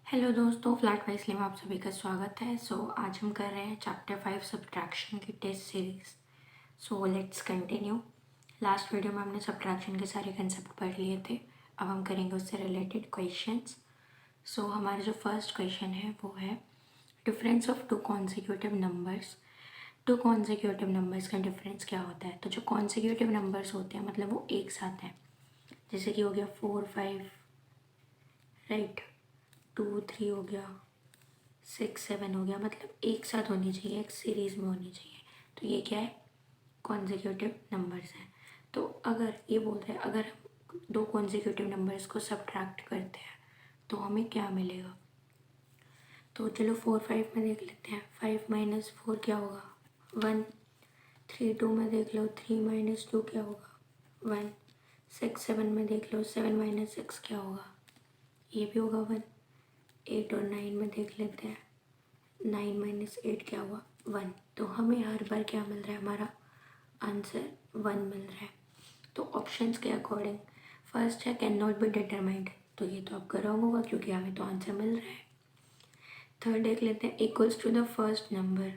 Hello दोस्तों, flat wise में आप सभी का स्वागत है। आज हम कर रहे हैं चैप्टर 5 सब्ट्रैक्शन की test series. Let's continue. Last video में हमने सब्ट्रैक्शन के सारे कंसेप्ट पढ़ लिए थे। अब हम करेंगे उससे रिलेटेड क्वेश्चंस। हमारा जो फर्स्ट क्वेश्चन है वो है difference of two consecutive numbers. Two consecutive numbers का डिफरेंस क्या होता है? तो जो कॉन्जिक्यूटिव नंबर्स होते हैं मतलब वो एक साथ हैं, जैसे कि हो गया 4 5, राइट, 2 3 हो गया, 6 7 हो गया, मतलब एक साथ होनी चाहिए, एक सीरीज़ में होनी चाहिए। तो ये क्या है? कॉन्जिक्यूटिव नंबर्स हैं। तो अगर ये बोलते हैं अगर हम दो कॉन्जिक्यूटिव नंबर्स को सब्ट्रैक्ट करते हैं तो हमें क्या मिलेगा? तो चलो 4 5 में देख लेते हैं। 5 माइनस 4 क्या होगा? 1। 3 2 में देख लो, 3 माइनस 2 क्या होगा? 1। 6 7 में देख लो, 7 माइनस 6 क्या होगा? ये भी होगा 1। 8 और 9 में देख लेते हैं। 9 माइनस 8 क्या हुआ? 1। तो हमें हर बार क्या मिल रहा है? हमारा आंसर 1 मिल रहा है। तो ऑप्शंस के अकॉर्डिंग फर्स्ट है कैन नॉट बी डिटरमाइंड, तो ये तो आपका रॉन्ग होगा क्योंकि हमें तो आंसर मिल रहा है। थर्ड देख लेते हैं equals to the first number.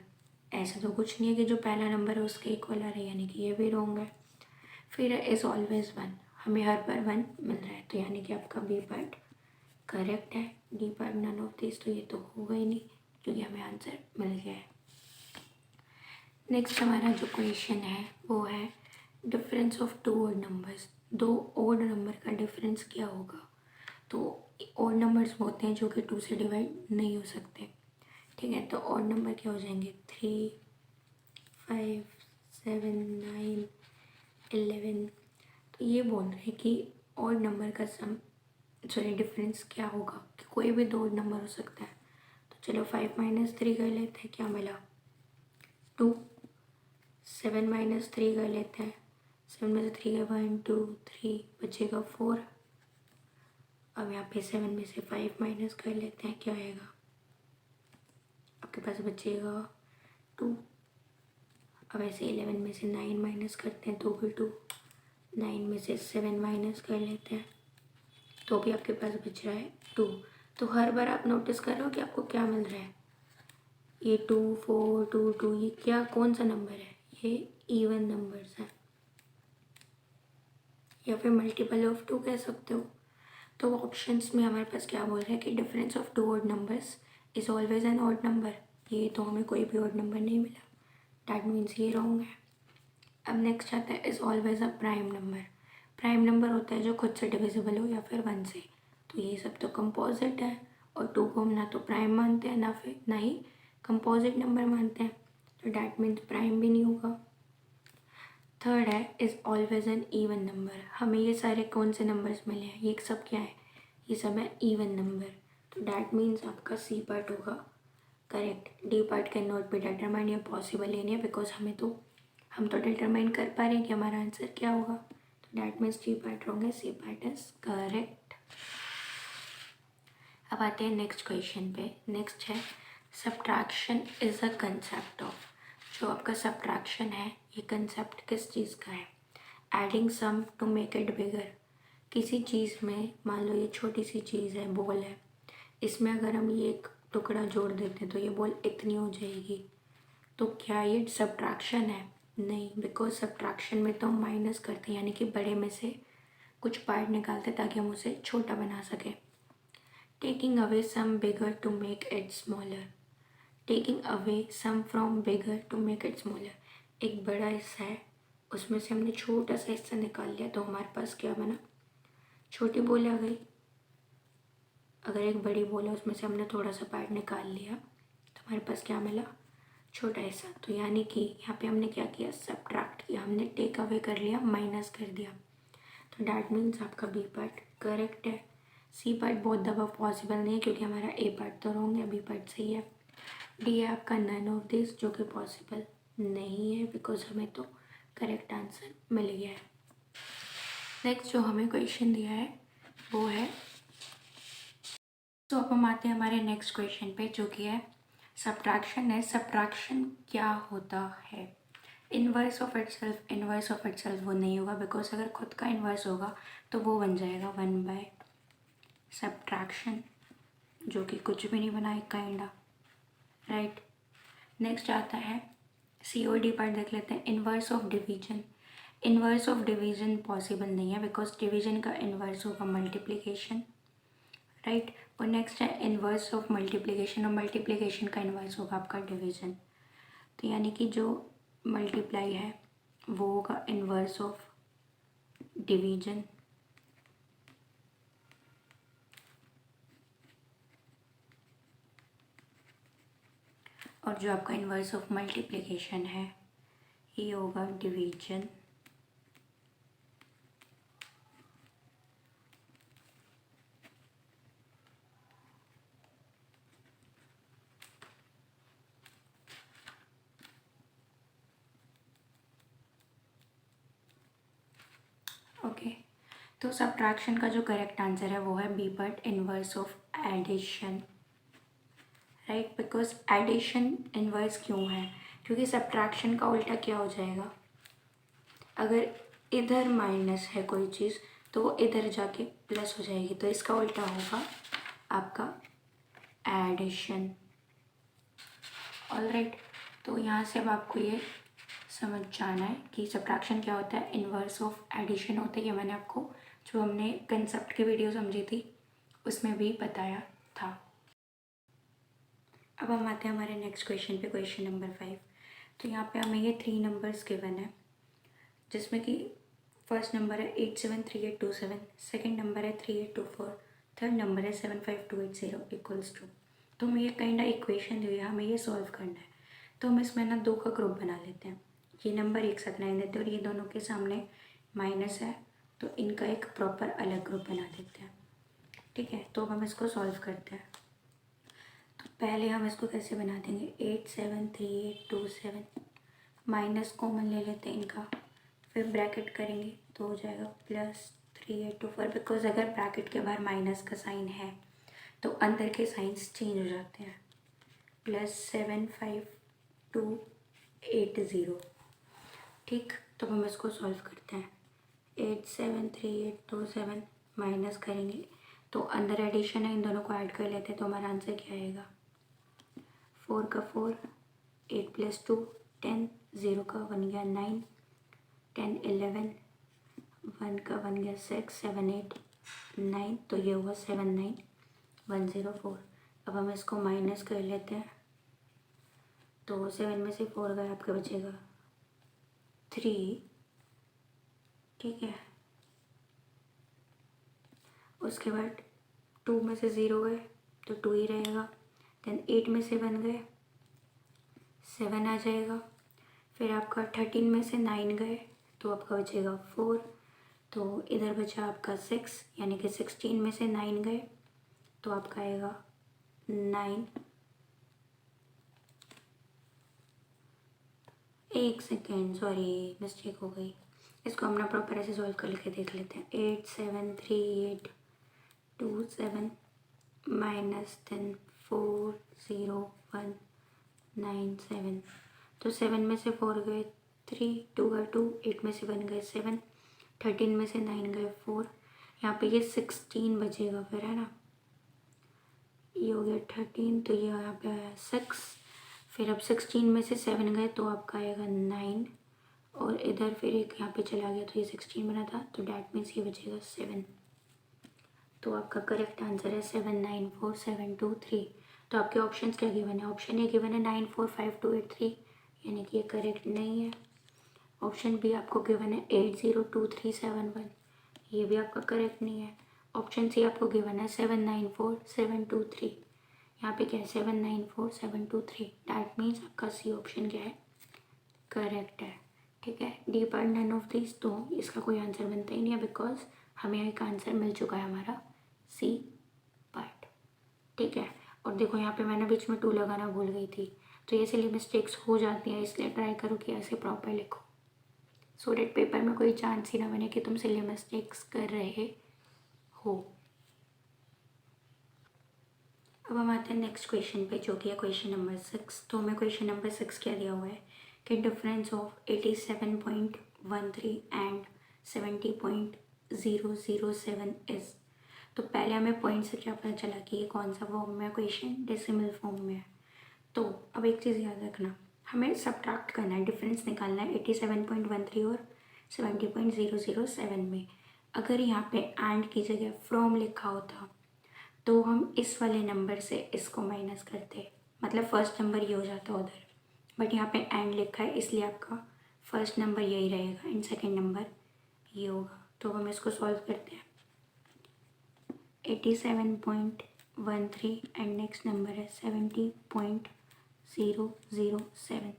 ऐसा तो कुछ नहीं है कि जो पहला नंबर है उसके इक्वल आ रहा है, यानी कि ये भी रॉन्ग है। फिर है इज़ ऑलवेज 1, हमें हर बार 1 मिल रहा है, तो यानी कि आपका बी पार्ट करेक्ट है। D part none of this, तो ये तो होगा ही नहीं क्योंकि हमें आंसर मिल गया है। नेक्स्ट हमारा जो क्वेश्चन है वो है difference of two odd numbers. दो ओड नंबर का डिफरेंस क्या होगा? तो ओड नंबर्स होते हैं जो कि 2 से डिवाइड नहीं हो सकते, ठीक है। तो ओड नंबर क्या हो जाएंगे? 3 5 7 9 11। तो ये बोल रहे हैं कि ओड नंबर का डिफरेंस क्या होगा कि कोई भी दो ओड नंबर हो सकता है। तो चलो 5 माइनस 3 कर लेते हैं, क्या मिला? 2। 7 माइनस 3 कर लेते हैं, 7 में से 3 गए 1 2 3, बचेगा 4। अब यहाँ पे 7 में से 5 माइनस कर लेते हैं, क्या आएगा? आपके पास बचेगा 2। अब ऐसे 11 में से 9 माइनस करते हैं, 2 भी 2। 9 में से 7 माइनस कर लेते हैं, तो भी आपके पास बच रहा है 2। तो हर बार आप नोटिस कर रहे हो कि आपको क्या मिल रहा है? ये 2 4 2 2, ये क्या कौन सा नंबर है? ये इवन नंबर्स हैं या फिर मल्टीपल ऑफ 2 कह सकते हो। तो ऑप्शंस में हमारे पास क्या बोल रहे हैं कि difference of two odd numbers is always an odd number. ये तो हमें कोई भी ऑड नंबर नहीं मिला, डैट मीन्स ये रॉन्ग है। अब नेक्स्ट आता है is always a prime number. Prime number होता है जो खुद से डिविजिबल हो या फिर 1 से। तो ये सब तो कंपोजिट है और 2 को हम ना तो प्राइम मानते हैं ना ही कंपोजिट नंबर मानते हैं, तो डैट मीन्स प्राइम भी नहीं होगा। थर्ड है is always an even number. हमें ये सारे कौन से नंबर्स मिले हैं? ये सब क्या है? ये सब है इवन नंबर, तो डैट मीन्स आपका सी पार्ट होगा correct. D part can not be determine, ये पॉसिबल ही नहीं है बिकॉज हम तो डिटरमाइन कर पा रहे हैं कि हमारा आंसर क्या होगा, तो that means D part wrong है, सी पार्ट इज करेक्ट। अब आते हैं नेक्स्ट क्वेश्चन पे। नेक्स्ट है subtraction is a concept of. जो आपका सब्ट्रैक्शन है ये कंसेप्ट किस चीज़ का है? Adding some to make it bigger. किसी चीज़ में मान लो ये छोटी सी चीज़ है, बॉल है, इसमें अगर हम ये एक टुकड़ा जोड़ देते हैं तो ये बॉल इतनी हो जाएगी। तो क्या ये सब्ट्रैक्शन है? नहीं, बिकॉज सब्ट्रैक्शन में तो हम माइनस करते हैं, यानी कि बड़े में से कुछ पार्ट निकालते हैं ताकि हम उसे छोटा बना सकें। Taking away some bigger to make it smaller. Taking away some from bigger to make it smaller. एक बड़ा हिस्सा है, उसमें से हमने छोटा सा हिस्सा निकाल लिया तो हमारे पास क्या बना? छोटी बॉल आ गई। अगर एक बड़ी बॉल है उसमें से हमने थोड़ा सा पार्ट निकाल लिया तो हमारे पास क्या मिला? छोटा हिस्सा। तो यानी कि यहाँ पे हमने क्या किया? सब्ट्रैक्ट किया, हमने टेक अवे कर लिया, माइनस कर दिया। तो डैट मीन्स आपका बी पार्ट करेक्ट है। सी पार्ट बहुत दफा पॉसिबल नहीं है क्योंकि हमारा ए पार्ट तो रॉन्ग है, बी पार्ट सही है। डी है आपका नन ऑफ दिस, जो कि पॉसिबल नहीं है बिकॉज हमें तो करेक्ट आंसर मिल गया है। नेक्स्ट जो हमें क्वेश्चन दिया है वो है, तो अब हम आते हैं हमारे नेक्स्ट क्वेश्चन पे जो कि है सब्ट्रैक्शन है। सब्ट्रैक्शन क्या होता है? Inverse of itself. Inverse of itself वो नहीं होगा बिकॉज अगर खुद का इन्वर्स होगा तो वो बन जाएगा 1 बाय सब्ट्रैक्शन। जो कि कुछ भी नहीं बना एक काइंडा, राइट। नेक्स्ट आता है COD पार्ट, देख लेते हैं। Inverse of division, inverse of division possible नहीं है बिकॉज डिवीजन का इन्वर्स होगा मल्टीप्लिकेशन, राइट। और नेक्स्ट है इन्वर्स ऑफ मल्टीप्लिकेशन, और मल्टीप्लिकेशन का इन्वर्स होगा आपका डिवीजन। तो यानी कि जो मल्टीप्लाई है वो होगा इन्वर्स ऑफ डिवीजन, और जो आपका इन्वर्स ऑफ मल्टीप्लिकेशन है ये होगा डिवीजन। ओके, तो सब्ट्रैक्शन का जो करेक्ट आंसर है वो है B part, inverse of addition, right. Because addition inverse क्यों है, क्योंकि सब्ट्रैक्शन का उल्टा क्या हो जाएगा, अगर इधर माइनस है कोई चीज़ तो वो इधर जाके प्लस हो जाएगी, तो इसका उल्टा होगा आपका एडिशन। ऑलराइट, तो यहाँ से अब आपको ये समझ जाना है कि सब्ट्रैक्शन क्या होता है, इन्वर्स ऑफ एडिशन होता है। ये मैंने आपको जो हमने कंसेप्ट की वीडियो समझी थी उसमें भी बताया था। अब हम आते हैं हमारे नेक्स्ट क्वेश्चन पे, क्वेश्चन नंबर 5। तो यहाँ पे हमें ये 3 नंबर्स गिवन है, जिसमें कि फर्स्ट नंबर है 873827, सेकेंड नंबर है 3824, थर्ड नंबर है 75280 इक्वल्स टू। तो हमें ये काइंडा इक्वेशन दी हुई है, हमें ये सॉल्व करना है। तो हम इसमें ना 2 का ग्रुप बना लेते हैं, ये नंबर एक साथ लाइन देते हैं और ये दोनों के सामने माइनस है तो इनका एक प्रॉपर अलग ग्रुप बना देते हैं, ठीक है। तो अब हम इसको सॉल्व करते हैं। तो पहले हम इसको कैसे बना देंगे, 873827 माइनस कॉमन ले लेते हैं इनका, फिर ब्रैकेट करेंगे तो हो जाएगा +3824, बिकॉज अगर ब्रैकेट के बाहर माइनस का साइन है तो अंदर के साइंस चेंज हो जाते हैं, +75280, ठीक। तो हम इसको सॉल्व करते हैं। 873827 माइनस करेंगे तो अंदर एडिशन है, इन दोनों को ऐड कर लेते हैं तो हमारा आंसर क्या आएगा, 4 का 4, 8 + 2 10, 0 का 1 गया 9, 10 11, 1 का 1 गया 6, 7 8 9, तो ये हुआ 79104। अब हम इसको माइनस कर लेते हैं तो 7 में से 4 गया, आपका बचेगा 3, ठीक है। उसके बाद 2 में से 0 गए तो 2 ही रहेगा, देन 8 में से 1 गए 7 आ जाएगा, फिर आपका 13 में से 9 गए तो आपका बचेगा 4, तो इधर बचा आपका 6, यानी कि 16 में से 9 गए तो आपका आएगा 9। एक सेकेंड, सॉरी मिस्टेक हो गई, इसको हम ना प्रॉपर ऐसे सॉल्व करके देख लेते हैं। 873827 माइनस 10 40197, तो 7 में से 4 गए 3, 2 का 2, 8 में से 1 गए 7, 13 में से 9 गए 4, यहाँ पे ये 16 बचेगा फिर, है ना। ये हो गया 13, तो ये यहाँ पे आया 6, फिर अब 16 में से 7 गए तो आपका आएगा 9, और इधर फिर एक यहाँ पे चला गया तो ये 16 बना था, तो डैट मीन्स ये बचेगा 7। तो आपका करेक्ट आंसर है 794723। तो आपके ऑप्शंस क्या गिवन है, ऑप्शन ए गिवन है 945283, यानी कि ये करेक्ट नहीं है। ऑप्शन बी आपको गिवन है 802371, ये भी आपका करेक्ट नहीं है। ऑप्शन सी आपको गिवन है 794723, यहाँ पे क्या है 794723, डैट मीन्स आपका सी ऑप्शन क्या है, करेक्ट है, ठीक है। D part none of this, तो इसका कोई आंसर बनता ही नहीं है बिकॉज हमें एक आंसर मिल चुका है हमारा सी पार्ट, ठीक है। और देखो यहाँ पे मैंने बीच में 2 लगाना भूल गई थी, तो ये सिली मिस्टेक्स हो जाती हैं, इसलिए ट्राई करो कि ऐसे प्रॉपर लिखो, सो डेट पेपर में कोई चांस ही ना बने कि तुम सिली मिस्टेक्स कर रहे हो। अब हम आते हैं नेक्स्ट क्वेश्चन पे, जो कि है क्वेश्चन नंबर 6। तो हमें क्वेश्चन नंबर 6 क्या दिया हुआ है कि डिफरेंस ऑफ 87.13 एंड 70.007 इज। तो पहले हमें पॉइंट से क्या पता चला कि ये कौन सा फॉर्म में है क्वेश्चन, डेसिमल फॉर्म में है। तो अब एक चीज़ याद रखना, हमें सब्ट्रैक्ट करना है, डिफरेंस निकालना है 87.13 और 70.007 में। अगर यहाँ पे एंड की जगह फ्रॉम लिखा होता तो हम इस वाले नंबर से इसको माइनस करते, मतलब फर्स्ट नंबर ये हो जाता उधर, बट यहाँ पे एंड लिखा है इसलिए आपका फर्स्ट नंबर यही रहेगा एंड सेकेंड नंबर ये होगा। तो हम इसको सॉल्व करते हैं। 87.13 एंड नेक्स्ट नंबर है 70.007।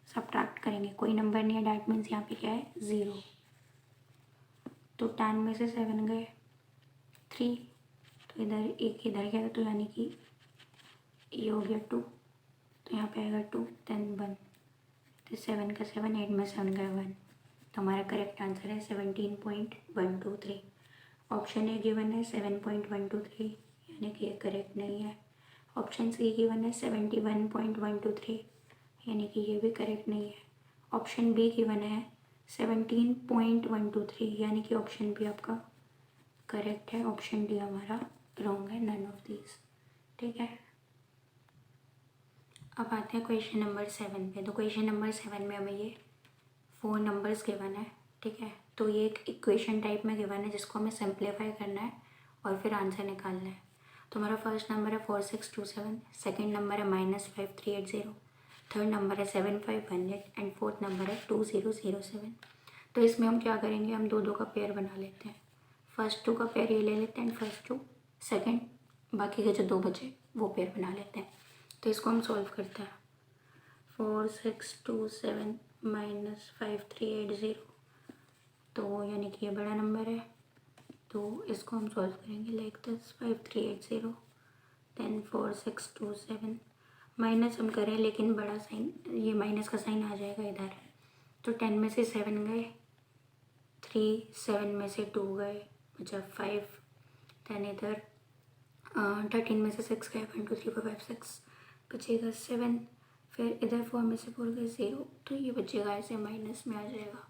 सब्ट्रैक्ट करेंगे, कोई नंबर नहीं है, डैट मीन्स यहाँ पे क्या है 0। तो 10 में से 7 गए 3, तो इधर एक इधर गया तो यानी कि ये हो गया 2, तो यहाँ पे आएगा 2 देन 1, तो 7 का 7, 8 में 7 गया 1, तो हमारा करेक्ट आंसर है 17.123। ऑप्शन ए गिवन है 7.123 यानी कि ये करेक्ट नहीं है। ऑप्शन सी गिवन है 71.123 यानी कि ये भी करेक्ट नहीं है। ऑप्शन बी गिवन है 17.123 यानी कि ऑप्शन बी आपका करेक्ट है। ऑप्शन डी हमारा रॉन्ग है, नन ऑफ दीज। ठीक है, अब आते हैं क्वेश्चन नंबर 7 पे। तो क्वेश्चन नंबर 7 में हमें ये 4 नंबर्स गिवन है। ठीक है, तो ये एक इक्वेशन टाइप में गिवन है जिसको हमें सिंप्लीफाई करना है और फिर आंसर निकालना है। तो हमारा फर्स्ट नंबर है 4627, सेकंड नंबर है -5380, थर्ड नंबर है 7518 एंड फोर्थ नंबर है 2007। तो इसमें हम क्या करेंगे, हम दो दो का पेयर बना लेते हैं। फर्स्ट 2 का पेयर ये ले लेते हैं एंड फर्स्ट 2 सेकेंड, बाकी के जो 2 बचे वो पेयर बना लेते हैं। तो इसको हम सॉल्व करते हैं। 4627 -5380, तो यानी कि ये बड़ा नंबर है, तो इसको हम सॉल्व करेंगे लाइक दिस 5380 देन 4627। माइनस हम करें लेकिन बड़ा साइन, ये माइनस का साइन आ जाएगा इधर। तो 10 में से 7 गए 3, 7 में से 2 गए बचा 5, देन इधर 13 में से 6 गए 1 2 3 4 5 6 बचेगा 7, फिर इधर 4 में से 4 गए 0, तो ये बचेगा ऐसे माइनस में आ जाएगा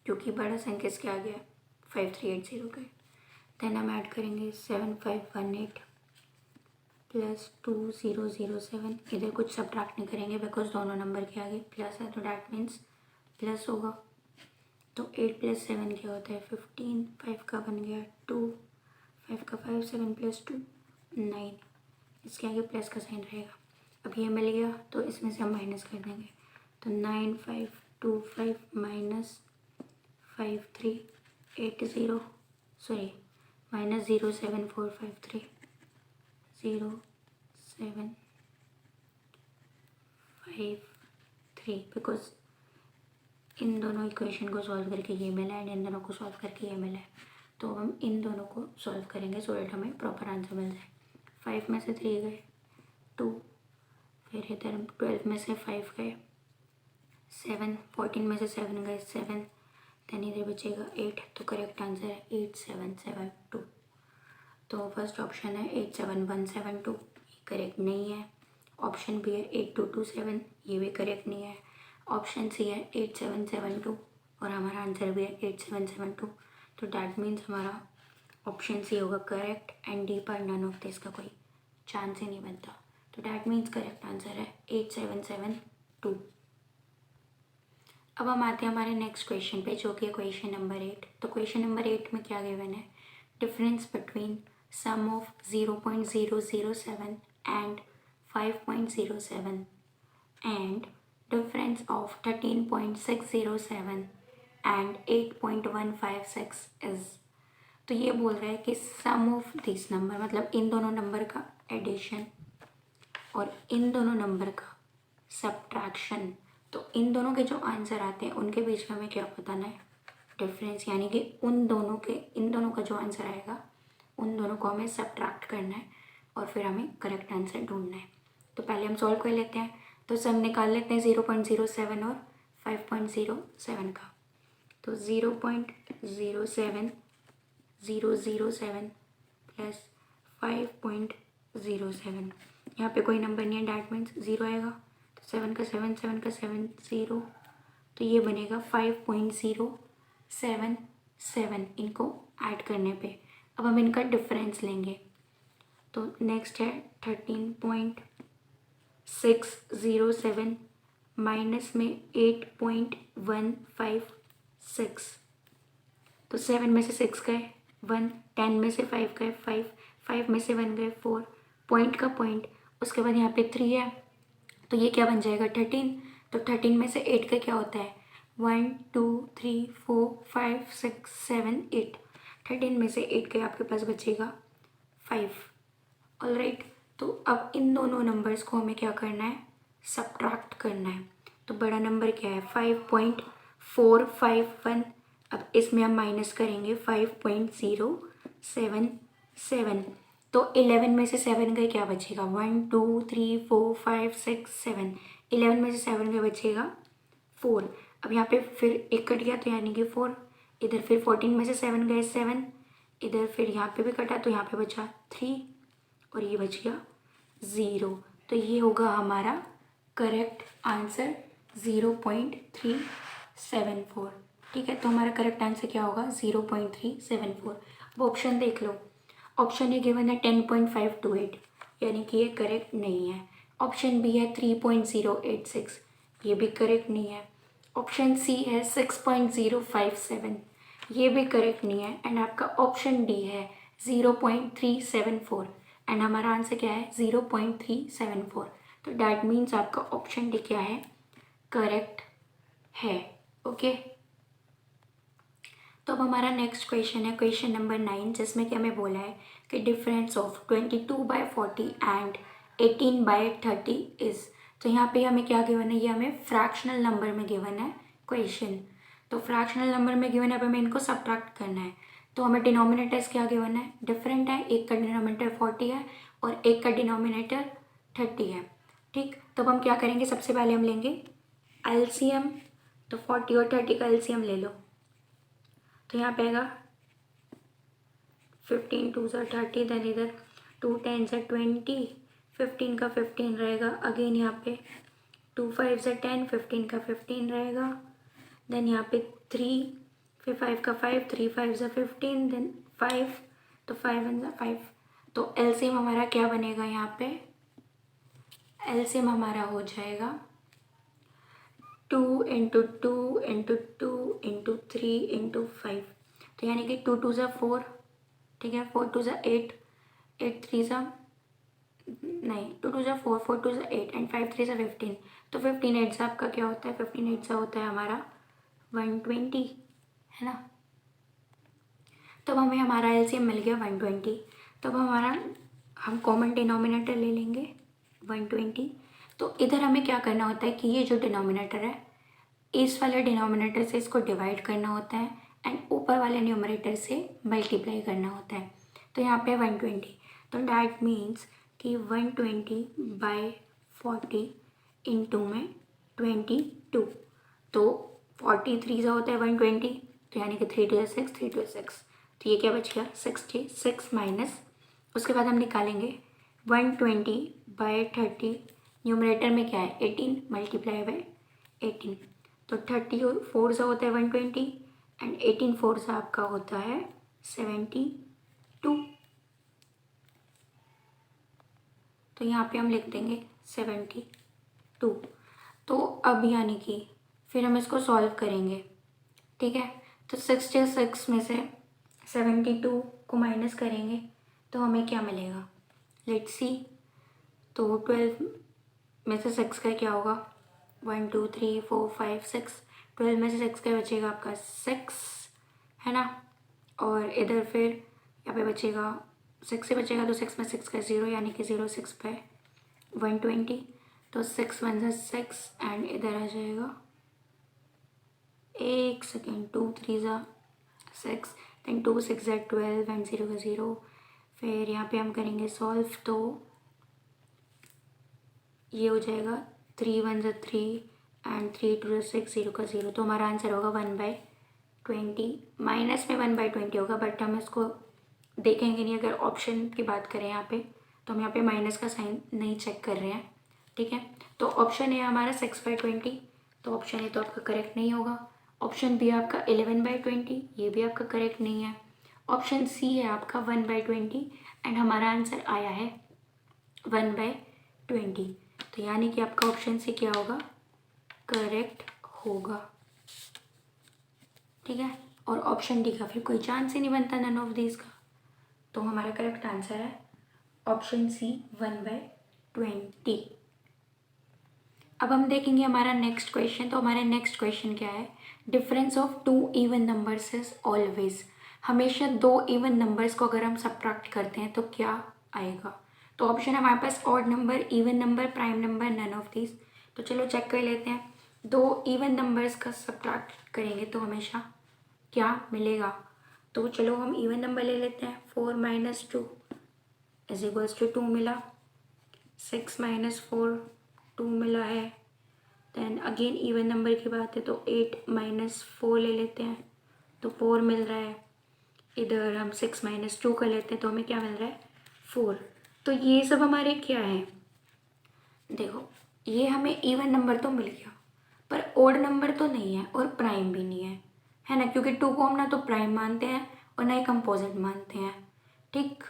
क्योंकि बड़ा साइन किसके आ गया 5380 के। देन हम ऐड करेंगे 7518 प्लस 2007। इधर कुछ सब्ट्रैक्ट नहीं करेंगे बिकॉज दोनों नंबर के आगे प्लस है तो डैट मीन्स प्लस होगा। तो 8 + 7 क्या होता है 15, 5 का बन गया 2, 5 का 5, 7 + 2 9, इसके आगे प्लस का साइन रहेगा। अब ये मिल गया तो इसमें से हम माइनस कर देंगे, तो 9525 -5380 सॉरी -07453 0753 बिकॉज इन दोनों इक्वेशन को सॉल्व करके ये मिला है एंड इन दोनों को सॉल्व करके ये मिला है। तो हम इन दोनों को सॉल्व करेंगे सो डेट हमें प्रॉपर आंसर मिल जाए। 5 में से 3 गए 2, फिर इधर 12 में से 5 गए 7, 14 में से 7 गए 7, देन इधर बचेगा 8, तो करेक्ट आंसर है 8772। तो फर्स्ट ऑप्शन है 87172, ये करेक्ट नहीं है। ऑप्शन बी है 8227, ये भी करेक्ट नहीं है। ऑप्शन सी है 8772 और हमारा आंसर भी है 8772, तो डैट मीन्स हमारा ऑप्शन सी होगा करेक्ट एंड डी पर नन ऑफ दिस का कोई चांस ही नहीं बनता। तो डैट मीन्स करेक्ट आंसर है 8772। अब हम आते हैं हमारे नेक्स्ट क्वेश्चन पे जो कि क्वेश्चन नंबर 8। तो क्वेश्चन नंबर 8 में क्या गिवन है, difference between sum of 0.007 and 5.07 and difference of 13.607 and 8.156 is. तो ये बोल रहा है कि सम ऑफ दिस नंबर मतलब इन दोनों नंबर का एडिशन और इन दोनों नंबर का सब्ट्रैक्शन। तो इन दोनों के जो आंसर आते हैं उनके बीच में हमें क्या बताना है, डिफरेंस, यानी कि इन दोनों का जो आंसर आएगा उन दोनों को हमें सब्ट्रैक्ट करना है और फिर हमें करेक्ट आंसर ढूंढना है। तो पहले हम सॉल्व कर लेते हैं। तो सम निकाल लेते हैं 0.07 और 5.07 का। तो 0.07007 प्लस 5.07, यहाँ पे कोई नंबर नहीं है डैट मीन्स 0 आएगा। तो 7 का 7, 7 का 7 0, तो ये बनेगा 5.077 इनको ऐड करने पे। अब हम इनका डिफरेंस लेंगे। तो नेक्स्ट है 13.607 माइनस में 8.156। तो 7 में से 6 गए 1, 10 में से 5 गए 5, 5 में से 1 गए 4, पॉइंट का पॉइंट, उसके बाद यहाँ पे 3 है, तो ये क्या बन जाएगा 13। तो 13 में से 8 का क्या होता है 1 2 3 4 5 6 7 8। 13 में से 8 का आपके पास बचेगा 5। ऑलराइट, तो अब इन दोनों नंबर्स को हमें क्या करना है सब्ट्रैक्ट करना है। तो बड़ा नंबर क्या है 5.451। अब इसमें हम माइनस करेंगे 5.077। तो 11 में से 7 गए क्या बचेगा 1 2 3 4 5 6 7। 11 में से 7 गए बचेगा 4। अब यहाँ पे फिर एक कट गया तो यानी कि 4। इधर फिर 14 में से 7 गए 7। इधर फिर यहाँ पे भी कटा तो यहाँ पे बचा 3 और ये बच गया 0। तो ये होगा हमारा करेक्ट आंसर 0.374। ठीक है, तो हमारा करेक्ट आंसर क्या होगा 0.374। अब ऑप्शन देख लो। ऑप्शन ए गिवन है 10.528, यानी कि ये करेक्ट नहीं है। ऑप्शन बी है 3.086, ये भी करेक्ट नहीं है। ऑप्शन सी है 6.057, ये भी करेक्ट नहीं है। एंड आपका ऑप्शन डी है 0.374 एंड हमारा आंसर क्या है 0.374। तो डैट मीन्स आपका ऑप्शन डी क्या है करेक्ट है। ओके, तो अब हमारा नेक्स्ट क्वेश्चन है क्वेश्चन नंबर 9, जिसमें कि हमें बोला है कि डिफरेंस ऑफ 22/40 एंड 18/30 इज। तो यहाँ पे हमें क्या गिवन है, ये हमें फ्रैक्शनल नंबर में गिवन है क्वेश्चन। तो फ्रैक्शनल नंबर में गिवन है, अब हमें इनको सब्ट्रैक्ट करना है। तो हमें डिनोमिनेटर्स क्या गिवन है डिफरेंट है, एक का डिनोमिनेटर 40 है और एक का डिनोमिनेटर 30 है। ठीक, तो अब हम क्या करेंगे, सबसे पहले हम लेंगे एलसीएम। तो 40 और 30 का एलसीएम ले लो। तो यहाँ पे आएगा 15 2 ज़ा 30, देन इधर 2 10 ज़ा 20, 15 का 15 रहेगा। अगेन यहाँ पे 2 5 ज़ा 10, 15 का 15 रहेगा। देन यहाँ पे 3, फिर 5 का 5, 3 5 ज़ा 15, देन 5, तो 5 1 ज़ा 5। तो एलसीएम हमारा क्या बनेगा, यहाँ पे एलसीएम हमारा हो जाएगा 2 इंटू 2 इंटू 2 इंटू 3 इंटू 5। तो यानी कि 2 2 ज़ा 4, ठीक है, 4 2 ज़ा 8, 8 3 ज़ा नहीं 2 2 ज़ा 4, 4 2 ज़ा 8 एंड 5 3 ज़ा 15। तो 15 8 ज़ा आपका क्या होता है 15 8 ज़ा होता है हमारा 120, है ना। तब हमें हमारा एलसीएम मिल गया 120। तब हम कॉमन डिनोमिनेटर ले लेंगे 120। तो इधर हमें क्या करना होता है कि ये जो डिनोमिनेटर है इस वाले डिनोमिनेटर से इसको डिवाइड करना होता है एंड ऊपर वाले न्यूमरेटर से मल्टीप्लाई करना होता है। तो यहाँ पे 120, तो डैट मीन्स कि 120/40 इंटू में 22। तो 40 3 ज़ा होता है 120, तो यानी कि 3 2 6, 3 2 6। तो ये क्या बच गया 66 माइनस, उसके बाद हम निकालेंगे 120/30। न्यूमरेटर में क्या है 18 मल्टीप्लाई बाय 18। तो 30 4 सा होता है 120 एंड 18 4 सा आपका होता है 72। तो यहाँ पे हम लिख देंगे 72। तो अब यानी कि फिर हम इसको सॉल्व करेंगे, ठीक है। तो 66 में से 72 को माइनस करेंगे तो हमें क्या मिलेगा, लेट्स सी। तो 12 में से 6 का क्या होगा 1 2 3 4 5 6। 12 में से 6 का बचेगा आपका 6, है ना। और इधर फिर यहाँ पे बचेगा 6 से बचेगा तो 6 में 6 का 0, यानी कि 0 6 पे 120। तो 6 1 ज़ा 6 एंड इधर आ जाएगा, एक सेकेंड, 2 3 ज़ा 6, देन 2 6 ज़ा 12 एंड 0 का 0। फिर यहाँ पे हम करेंगे सॉल्व, तो ये हो जाएगा 3 1 ज़ा 3 एंड 3 2 ज़ा 6, 0 का 0। तो हमारा आंसर होगा 1/20। माइनस में 1/20 होगा, बट हम इसको देखेंगे नहीं। अगर ऑप्शन की बात करें यहाँ पे, तो हम यहाँ पे माइनस का साइन नहीं चेक कर रहे हैं, ठीक है। तो ऑप्शन है हमारा 6/20, तो ऑप्शन ए तो आपका करेक्ट नहीं होगा। ऑप्शन बी आपका 11/20, ये भी आपका करेक्ट नहीं है। ऑप्शन सी है आपका 1/20 एंड हमारा आंसर आया है 1/20। तो यानी कि आपका ऑप्शन सी क्या होगा, करेक्ट होगा। ठीक है, और ऑप्शन डी का फिर कोई चांस ही नहीं बनता नन ऑफ दिस का। तो हमारा करेक्ट आंसर है ऑप्शन सी 1/20। अब हम देखेंगे हमारा नेक्स्ट क्वेश्चन। तो हमारा नेक्स्ट क्वेश्चन क्या है, difference of two even numbers is always. हमेशा दो इवन नंबर्स को अगर हम सब्ट्रैक्ट करते हैं तो क्या आएगा। तो ऑप्शन है हमारे पास odd number, even number, prime number, none of this. तो चलो चेक कर लेते हैं। दो इवन नंबर्स का सब्ट्रैक्ट करेंगे तो हमेशा क्या मिलेगा। तो चलो हम इवन नंबर ले लेते हैं। 4 - 2 इज इक्वल्स टू 2 मिला। 6 - 4 2 मिला है। देन अगेन इवन नंबर की बात है तो 8 - 4 ले लेते हैं तो 4 मिल रहा है। इधर हम 6 - 2 कर लेते हैं तो हमें क्या मिल रहा है, 4। तो ये सब हमारे क्या है, देखो ये हमें इवन नंबर तो मिल गया पर ओड नंबर तो नहीं है और प्राइम भी नहीं है ना, क्योंकि 2 को हम ना तो प्राइम मानते हैं और ना ही कंपोजिट मानते हैं। ठीक,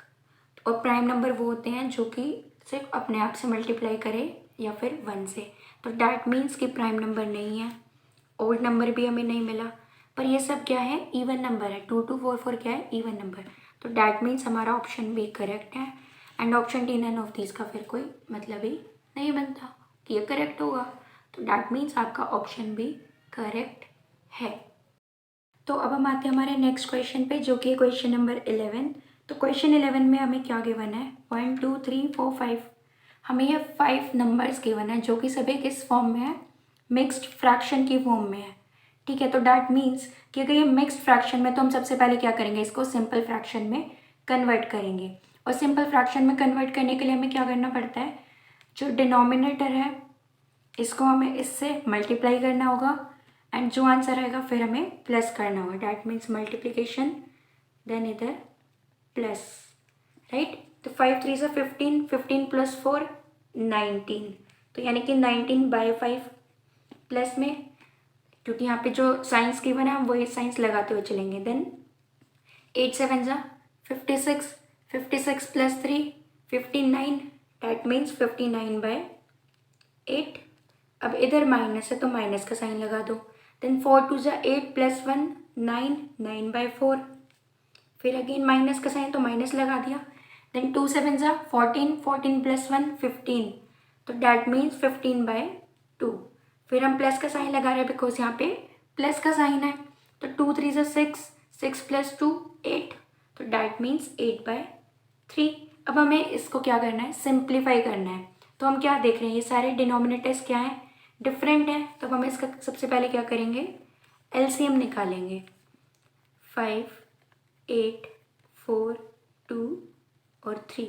और प्राइम नंबर वो होते हैं जो कि सिर्फ अपने आप से मल्टीप्लाई करे या फिर 1 से। तो डैट मीन्स कि प्राइम नंबर नहीं है, ओल्ड नंबर भी हमें नहीं मिला, पर ये सब क्या है, इवन नंबर है। 2 2 4 4 क्या है, इवन नंबर। तो डैट मीन्स हमारा ऑप्शन बी करेक्ट है and option D none of this का फिर कोई मतलब ही नहीं बनता कि ये करेक्ट होगा। तो डैट मीन्स आपका ऑप्शन बी करेक्ट है। तो अब हम आते हैं हमारे नेक्स्ट क्वेश्चन पे जो कि क्वेश्चन नंबर 11। तो क्वेश्चन 11 में हमें क्या गिवन है, 1 2 3 4 5। हमें ये 5 नंबर्स गिवन है जो कि सभी किस फॉर्म में है, मिक्स्ड फ्रैक्शन की फॉर्म में है। ठीक है, तो डैट मीन्स कि अगर ये मिक्स्ड फ्रैक्शन में तो हम सबसे पहले क्या करेंगे, इसको सिंपल फ्रैक्शन में कन्वर्ट करेंगे। और सिंपल फ्रैक्शन में कन्वर्ट करने के लिए हमें क्या करना पड़ता है, जो डिनोमिनेटर है इसको हमें इससे मल्टीप्लाई करना होगा एंड जो आंसर आएगा फिर हमें प्लस करना होगा। डैट मीन्स मल्टीप्लिकेशन देन इधर प्लस, राइट। तो 5 3 से 15, 15 + 4 19। तो यानी कि 19/5 प्लस में, क्योंकि यहाँ पे जो साइंस की बना हम वही साइंस लगाते हुए चलेंगे। देन 8 7 जा 56, 56 + 3 59। That means 59/8। अब इधर माइनस है तो माइनस का साइन लगा दो। देन 4 2 जा 8 + 1 9, 9/4। फिर अगेन माइनस का साइन तो माइनस लगा दिया। देन 2 7 जा 14, 14 + 1 15। तो डैट मीन्स 15/2। फिर हम प्लस का साइन लगा रहे हैं बिकॉज यहाँ पे प्लस का साइन है। तो 2 3 जा 6, 6 + 2 8। तो डैट मीन्स 8/3। अब हमें इसको क्या करना है, सिंप्लीफाई करना है। तो हम क्या देख रहे हैं, ये सारे डिनोमिनेटर्स क्या हैं, डिफरेंट है। तो हम इसका सबसे पहले क्या करेंगे, एलसीएम निकालेंगे। 5 8 4 2 और 3।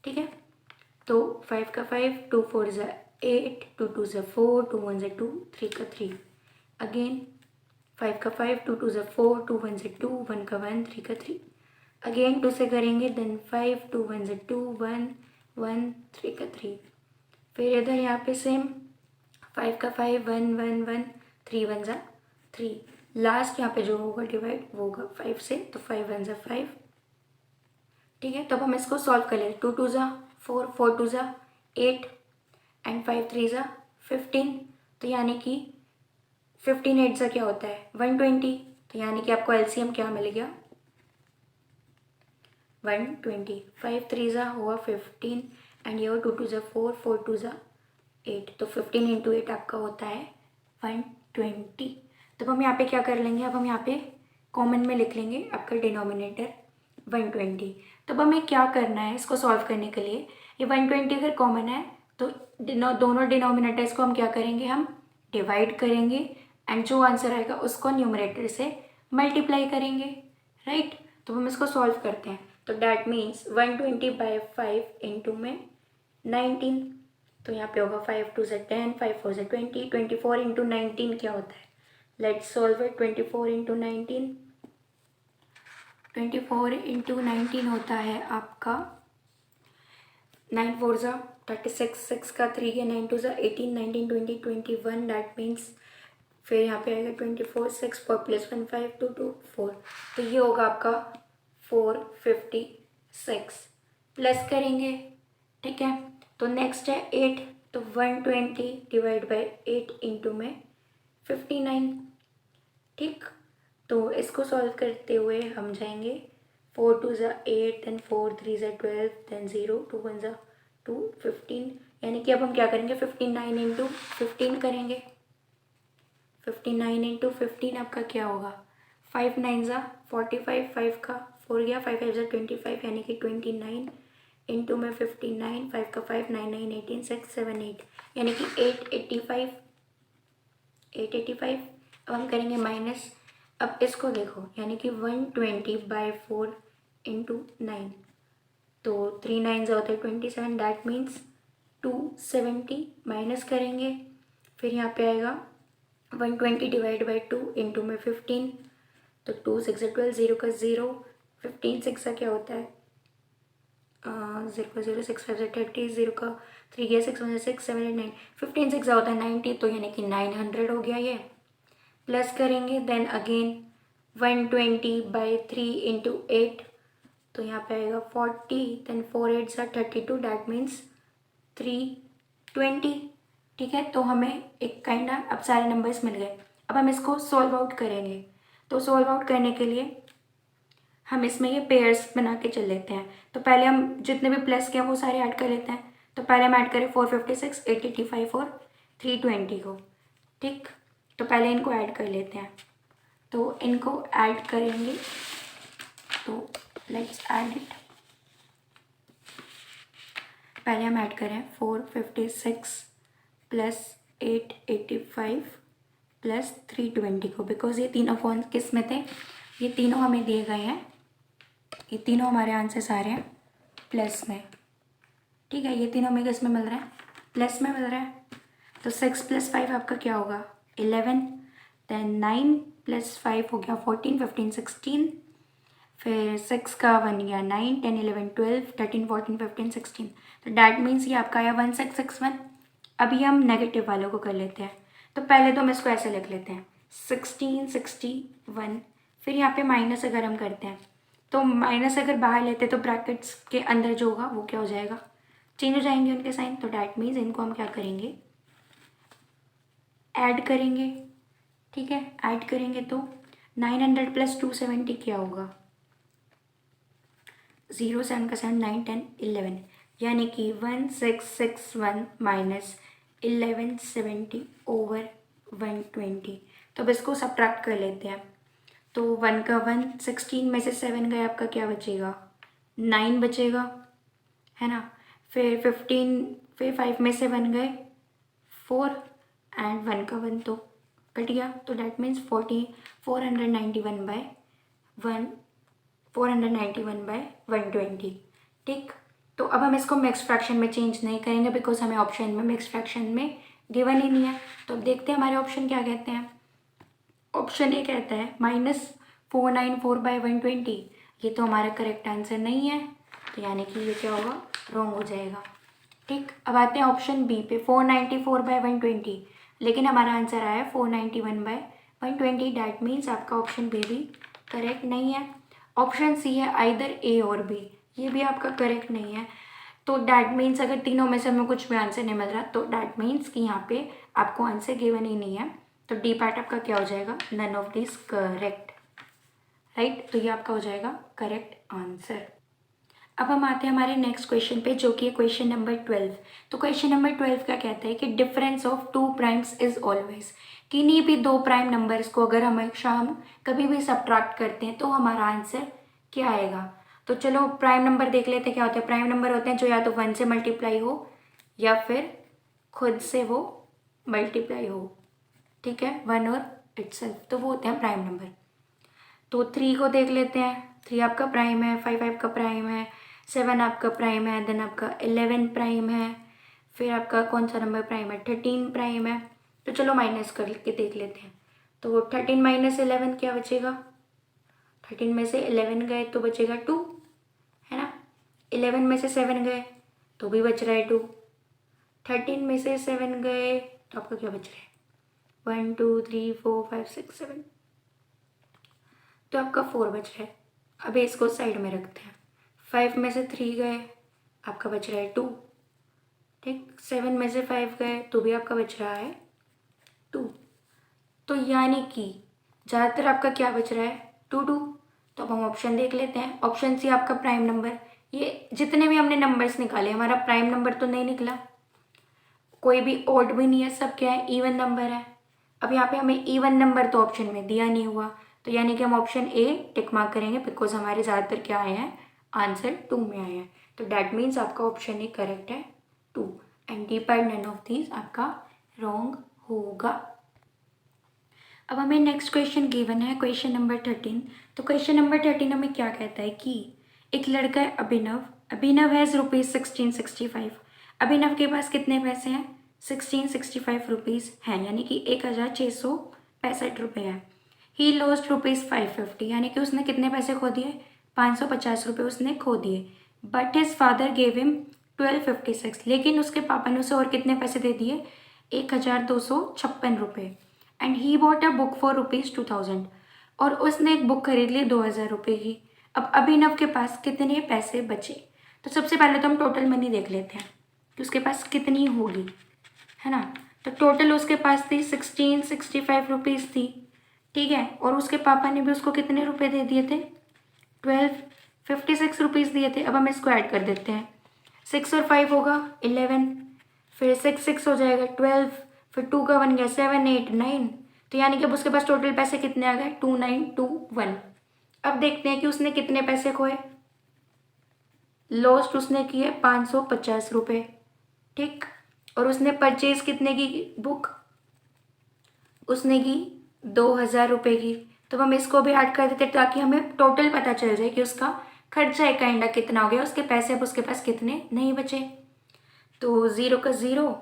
ठीक है, तो 5 का 5, 2 4 ज़ा 8, 2 2 ज़ा 4, 2 1 ज़ा 2, 3 का 3। अगेन 5 का 5, 2 2 ज़ा 4, 2 1 ज़ा 2, 1 का 1, 3 का 3। अगेन 2 से करेंगे। देन 5, 2 1 ज़ा 2, 1 1, 3 का 3। फिर इधर यहाँ पे सेम 5 का 5, 1 1 1, 3 1 ज़ा 3। लास्ट यहाँ पे जो होगा डिवाइड वो होगा 5 से, तो 5 1 ज़ा 5। ठीक है, तब हम इसको सॉल्व कर लेते। 2 2 ज़ा 4, 4 2 ज़ा 8 एंड 5 3 ज़ा 15। तो यानी कि 15 8 ज़ा क्या होता है, 120। तो यानी कि आपको एलसीएम क्या मिल गया, 120। 5 3 ज़ा हुआ 15 एंड ये 2 2 ज़ा 4, 4 2 ज़ा 8। तो 15 × 8 आपका होता है 120। तब हम यहाँ पे क्या कर लेंगे, अब हम यहाँ पे कॉमन में लिख लेंगे आपका डिनोमिनेटर 120। तब हमें क्या करना है इसको सॉल्व करने के लिए, ये 120 अगर कॉमन है तो दोनों डिनोमिनेटर्स को हम क्या करेंगे, हम डिवाइड करेंगे एंड जो आंसर आएगा उसको न्यूमरेटर से मल्टीप्लाई करेंगे, राइट। तो हम इसको सॉल्व करते हैं। तो डैट मीन्स 120/5 इंटू में 19। तो यहाँ पे होगा 5 2 ज़ा 10, 5 4 ज़ा 20, 24 × 19 क्या होता है, लेट्स सॉल्व इट। 24 × 19, 24 × 19 होता है आपका 9 4 ज़ा 36, 6 का 3 है, 9 2 ज़ा 18, 19 20 21। डैट मीन्स फिर यहाँ पे आएगा 24, 6 4 + 1 5 2 2 4। तो ये होगा आपका 456 प्लस करेंगे, ठीक है। तो नेक्स्ट है 8, तो 120 डिवाइड बाई 8 इंटू में 59, ठीक। तो इसको सॉल्व करते हुए हम जाएंगे 4 2 ज़ा 8, देन 4 3 ज़ा 12, देन 0 2 1 ज़ा 2 15, यानी कि अब हम क्या करेंगे 59 इंटू 15 करेंगे। 59 इंटू 15 आपका क्या होगा, 5 9 ज़ा 45, 5 का 4 गया, 5 5 ज़ा 25, यानी कि 29 इंटू में 59, 5 का 5 9 9 18 6 7 8, यानी कि 885। अब हम करेंगे माइनस। अब इसको देखो, यानी कि 120/4 इंटू 9, तो 3 9 होता है 27, दैट मीन्स 270 माइनस करेंगे। फिर यहाँ पे आएगा 120 डिवाइड बाई 2 इंटू में 15, तो 2 6 12, 0 का 0, 15 6 का क्या होता है 0 का 0, 6 5 30, 0 का 3 गया, 6 1 6 7 8 9, 15 6 होता है 90, तो यानी कि 900 हो गया ये। प्लस करेंगे, देन अगेन 120/3 इंटू 8, तो यहाँ पे आएगा 40, देन 4 8 ज़ा 32, डैट मीन्स 320, ठीक है। तो हमें एक काइंड अब सारे नंबर्स मिल गए। अब हम इसको सॉल्व आउट करेंगे। तो सॉल्व आउट करने के लिए हम इसमें ये पेयर्स बना के चल लेते हैं। तो पहले हम जितने भी प्लस के हैं वो सारे ऐड कर लेते हैं। तो पहले हम ऐड करें 456, 885 और 320 को, ठीक। तो पहले इनको ऐड कर लेते हैं। तो इनको ऐड करेंगे, तो लेट्स ऐड इट। पहले हम ऐड करें 456 प्लस 885 प्लस 320 को, बिकॉज ये तीनों कौन किस में थे, ये तीनों हमें दिए गए हैं, ये तीनों हमारे आंसर्स आ रहे हैं प्लस में, ठीक है। ये तीनों हमें किस में मिल रहे हैं, प्लस में मिल रहे हैं। तो 6 + 5 आपका क्या होगा 11, देन 9 + 5 हो गया 14 15 16, फिर 6 का 1 गया 9 10 11 12 13 14 15 16, तो डैट मीन्स ये आपका आया 1661। अभी हम नेगेटिव वालों को कर लेते हैं। तो पहले तो हम इसको ऐसे लिख लेते हैं 1661, फिर यहाँ पे माइनस अगर हम करते हैं, तो माइनस अगर बाहर लेते तो ब्रैकेट्स के अंदर जो होगा वो क्या हो जाएगा, चेंज हो जाएंगे उनके साइन। तो डैट मीन्स इनको हम क्या करेंगे, ऐड करेंगे, ठीक है। ऐड करेंगे तो 900 + 270 क्या होगा 0 7 का 7 9 10 11, यानी कि 1661 माइनस 1170 ओवर 120। तो अब इसको सब्ट्रैक्ट कर लेते हैं। तो 1 का 1, 16 में से 7 गए, आपका क्या बचेगा 9 बचेगा, है ना। फिर 15, फिर 5 में से 1 गए 4, एंड 1 का 1 तो कट गया, तो डैट मीन्स 491/120, ठीक। तो अब हम इसको मिक्स फ्रैक्शन में चेंज नहीं करेंगे, बिकॉज हमें ऑप्शन में मिक्स फ्रैक्शन में गिवन ही नहीं है। तो अब देखते हैं हमारे ऑप्शन क्या कहते हैं। ऑप्शन ए कहता है -494/120, ये तो हमारा करेक्ट आंसर नहीं है, तो यानी कि ये क्या होगा, रॉन्ग हो जाएगा, ठीक। अब आते हैं ऑप्शन बी पे 494/120, लेकिन हमारा आंसर आया है 491/120, डैट मीन्स आपका ऑप्शन बी भी करेक्ट नहीं है। ऑप्शन सी है आइदर ए और बी, ये भी आपका करेक्ट नहीं है। तो डैट मीन्स अगर तीनों में से हमें कुछ भी आंसर नहीं मिल रहा, तो डैट मीन्स कि यहाँ पे आपको आंसर गिवन ही नहीं है। तो डी पार्ट आपका क्या हो जाएगा, none of this correct, right. तो ये आपका हो जाएगा करेक्ट आंसर। अब हम आते हैं हमारे नेक्स्ट क्वेश्चन पे, जो कि है क्वेश्चन नंबर 12। तो क्वेश्चन नंबर 12 क्या कहता है कि difference of 2 primes is always, किन्हीं भी 2 प्राइम नंबर्स को अगर हमेशा हम कभी भी सब्ट्रैक्ट करते हैं तो हमारा आंसर क्या आएगा। तो चलो प्राइम नंबर देख लेते हैं क्या होता है। प्राइम नंबर होते हैं जो या तो 1 से मल्टीप्लाई हो या फिर खुद से वो मल्टीप्लाई हो, ठीक है, 1 और इटसेल्फ, तो वो होते हैं प्राइम नंबर। तो 3 को देख लेते हैं, 3 आपका प्राइम है, 5 आपका प्राइम है, 7 आपका प्राइम है, देन आपका 11 प्राइम है, फिर आपका कौन सा नंबर प्राइम है, 13 प्राइम है। तो चलो माइनस करके देख लेते हैं। तो 13 - 11 क्या बचेगा, 13 में से 11 गए तो बचेगा 2, है ना। 11 में से 7 गए तो भी बच रहा है 2, 13 में से 7 गए तो आपका क्या बच रहा है 1 2 3 4 5 6 7, तो आपका 4 बच रहा है। अब इसको साइड में रखते हैं। 5 में से 3 गए, आपका बच रहा है 2। ठीक, 7 में से 5 गए तो भी आपका बच रहा है 2। तो यानी कि ज़्यादातर आपका क्या बच रहा है 2 तो अब हम ऑप्शन देख लेते हैं। ऑप्शन सी आपका प्राइम नंबर। ये जितने भी हमने नंबर्स निकाले हमारा प्राइम नंबर तो नहीं निकला, कोई भी ऑड भी नहीं है, सब क्या है इवन नंबर है। अब यहाँ पे हमें इवन नंबर तो ऑप्शन में दिया नहीं हुआ, तो यानी कि हम ऑप्शन ए टिक मार्क करेंगे बिकॉज हमारे ज़्यादातर क्या आए हैं आंसर 2 में आए हैं। तो डैट मीन्स आपका ऑप्शन ए करेक्ट है 2 and D part none of these आपका रॉन्ग होगा। अब हमें नेक्स्ट क्वेश्चन गिवन है क्वेश्चन नंबर 13। तो क्वेश्चन नंबर 13 हमें क्या कहता है कि एक लड़का है अभिनव हैज़ ₹1665। अभिनव के पास कितने पैसे हैं 1665 रुपीज़ हैं, यानी कि 1665 रुपये है। ही लॉस्ट ₹550, यानी कि उसने कितने पैसे खो दिए 550 रुपये उसने खो दिए। But his father gave him 1256, लेकिन उसके पापा ने उसे और कितने पैसे दे दिए 1256 रुपये। And he bought a book for ₹2000, और उसने एक बुक खरीद ली 2000 रुपये की। अब अभिनव के पास कितने पैसे बचे। तो सबसे पहले तो हम टोटल मनी देख लेते हैं कि उसके पास कितनी होगी, है ना। तो टोटल उसके पास थी 1665 रुपीज़ थी, ठीक है। और उसके पापा ने भी उसको कितने रुपए दे दिए थे 1256 रुपीज़ दिए थे। अब हम इसको ऐड कर देते हैं, 6 और 5 होगा 11, फिर 6 हो जाएगा 12, फिर 2 का 1 गया 7 8 9। तो यानी कि अब उसके पास टोटल पैसे कितने आ गए 2921। अब देखते हैं कि उसने कितने पैसे खोए। लॉस्ट उसने किए 550 रुपये, ठीक। और उसने परचेज कितने की बुक, उसने की 2000 रुपये की। तो हम इसको भी ऐड कर देते ताकि हमें टोटल पता चल जाए कि उसका खर्चा एक काइंडा कितना हो गया, उसके पैसे अब उसके पास कितने नहीं बचे। तो 0 का 0,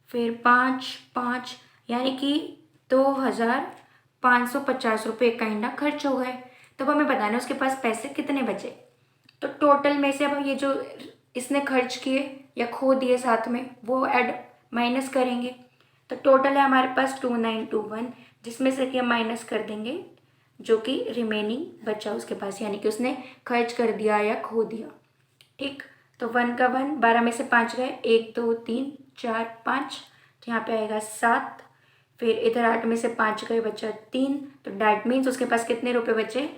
फिर 5 5, यानी कि 2550 रुपये काइंडा खर्च हो गए। तब हमें बताना है उसके पास पैसे कितने बचे। तो टोटल में से अब ये जो इसने खर्च किए या खो दिए साथ में वो ऐड माइनस करेंगे। तो टोटल है हमारे पास 2921, जिसमें से कि हम माइनस कर देंगे जो कि रिमेनिंग बचा उसके पास, यानी कि उसने खर्च कर दिया या खो दिया, ठीक। तो 1 का 1, 12 में से 5 गए 1 2 3 4 5, तो यहाँ पे आएगा 7। फिर इधर 8 में से 5 गए बचा 3, तो डैट मीन्स उसके पास कितने रुपए बचे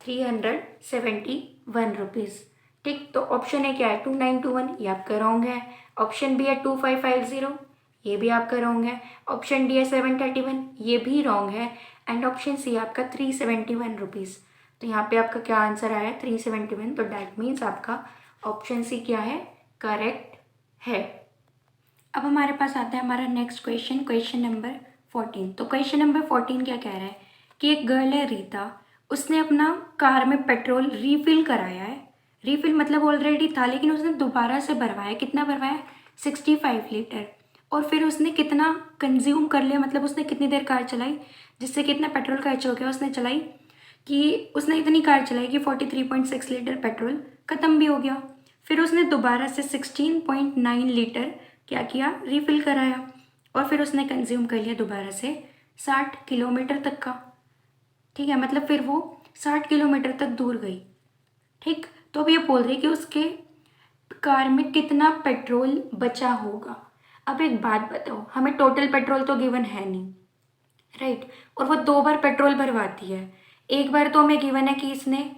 371 रुपीज़, ठीक। तो ऑप्शन है क्या है 2921, ये आपका रॉन्ग है। ऑप्शन बी है 2550, ये भी आपका रॉन्ग है। ऑप्शन डी है 731, ये भी रॉन्ग है। एंड ऑप्शन सी आपका 371 रुपीज़। तो यहाँ पे आपका क्या आंसर आया 371, तो डैट मीन्स आपका ऑप्शन सी क्या है करेक्ट है। अब हमारे पास आता है हमारा नेक्स्ट क्वेश्चन, क्वेश्चन नंबर 14। तो क्वेश्चन नंबर 14 क्या कह रहा है कि एक गर्ल है रीता, उसने अपना कार में पेट्रोल रीफिल कराया है। रीफिल मतलब ऑलरेडी था लेकिन उसने दोबारा से भरवाया। कितना भरवाया 65 लीटर। और फिर उसने कितना कंज्यूम कर लिया, मतलब उसने कितनी देर कार चलाई जिससे कितना पेट्रोल खर्च हो गया। उसने चलाई कि उसने इतनी कार चलाई कि 43.6 लीटर पेट्रोल ख़त्म भी हो गया। फिर उसने दोबारा से 16.9 लीटर क्या किया रीफिल कराया, और फिर उसने कंज्यूम कर लिया दोबारा से 60 किलोमीटर तक का, ठीक है। मतलब फिर वो 60 किलोमीटर तक दूर गई, ठीक। तो अब ये बोल रही है कि उसके कार में कितना पेट्रोल बचा होगा। अब एक बात बताओ, हमें टोटल पेट्रोल तो गिवन है नहीं, राइट। और वो 2 बार पेट्रोल भरवाती है। एक बार तो हमें गिवन है कि इसने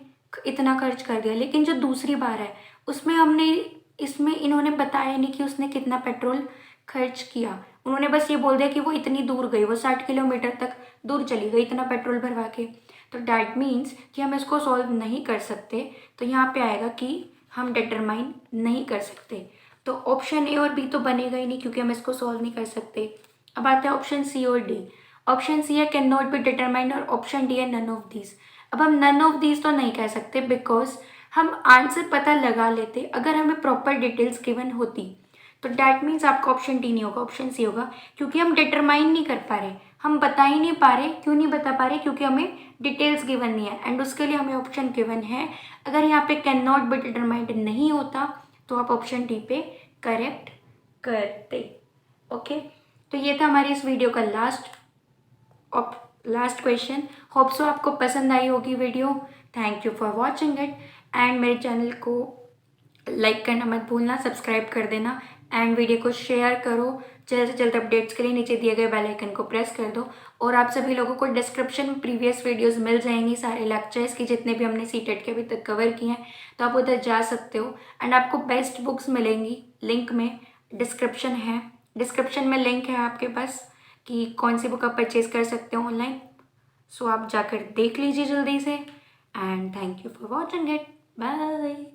इतना खर्च कर दिया, लेकिन जो दूसरी बार है उसमें हमने इसमें इन्होंने बताया नहीं कि उसने कितना पेट्रोल खर्च किया। उन्होंने बस ये बोल दिया कि वो इतनी दूर गई, वो 60 किलोमीटर तक दूर चली गई इतना पेट्रोल भरवा के। तो डैट मीन्स कि हम इसको सॉल्व नहीं कर सकते। तो यहाँ पे आएगा कि हम डिटरमाइन नहीं कर सकते। तो ऑप्शन ए और बी तो बनेगा ही नहीं क्योंकि हम इसको सॉल्व नहीं कर सकते। अब आता है ऑप्शन सी और डी। ऑप्शन सी है कैन नॉट बी डिटरमाइंड, और ऑप्शन डी है नन ऑफ दीज। अब हम नन ऑफ दीज तो नहीं कह सकते बिकॉज हम आंसर पता लगा लेते अगर हमें प्रॉपर डिटेल्स गिवन होती। तो डैट मीन्स आपका ऑप्शन डी नहीं होगा, ऑप्शन सी होगा, क्योंकि हम डिटरमाइन नहीं कर पा रहे, हम बता ही नहीं पा रहे। क्यों नहीं बता पा रहे, क्योंकि हमें डिटेल्स गिवन नहीं है एंड उसके लिए हमें ऑप्शन गिवन है। अगर यहाँ पे कैन नॉट बी डिटरमाइंड नहीं होता तो आप ऑप्शन डी पे करेक्ट करते। ओके, तो ये था हमारी इस वीडियो का लास्ट क्वेश्चन। होप सो आपको पसंद आई होगी video. Thank you for watching it and मेरे चैनल को लाइक करना मत भूलना, सब्सक्राइब कर देना एंड वीडियो को शेयर करो। जल्द से जल्द अपडेट्स के लिए नीचे दिए गए बेल आइकन को प्रेस कर दो। और आप सभी लोगों को डिस्क्रिप्शन में प्रीवियस वीडियोस मिल जाएंगी, सारे लेक्चर्स की जितने भी हमने सीटेट के अभी तक कवर किए हैं, तो आप उधर जा सकते हो एंड आपको बेस्ट बुक्स मिलेंगी। लिंक में डिस्क्रिप्शन में लिंक है आपके पास कि कौन सी बुक आप परचेज कर सकते हो ऑनलाइन। सो आप जाकर देख लीजिए जल्दी से and thank you for watching it. Bye.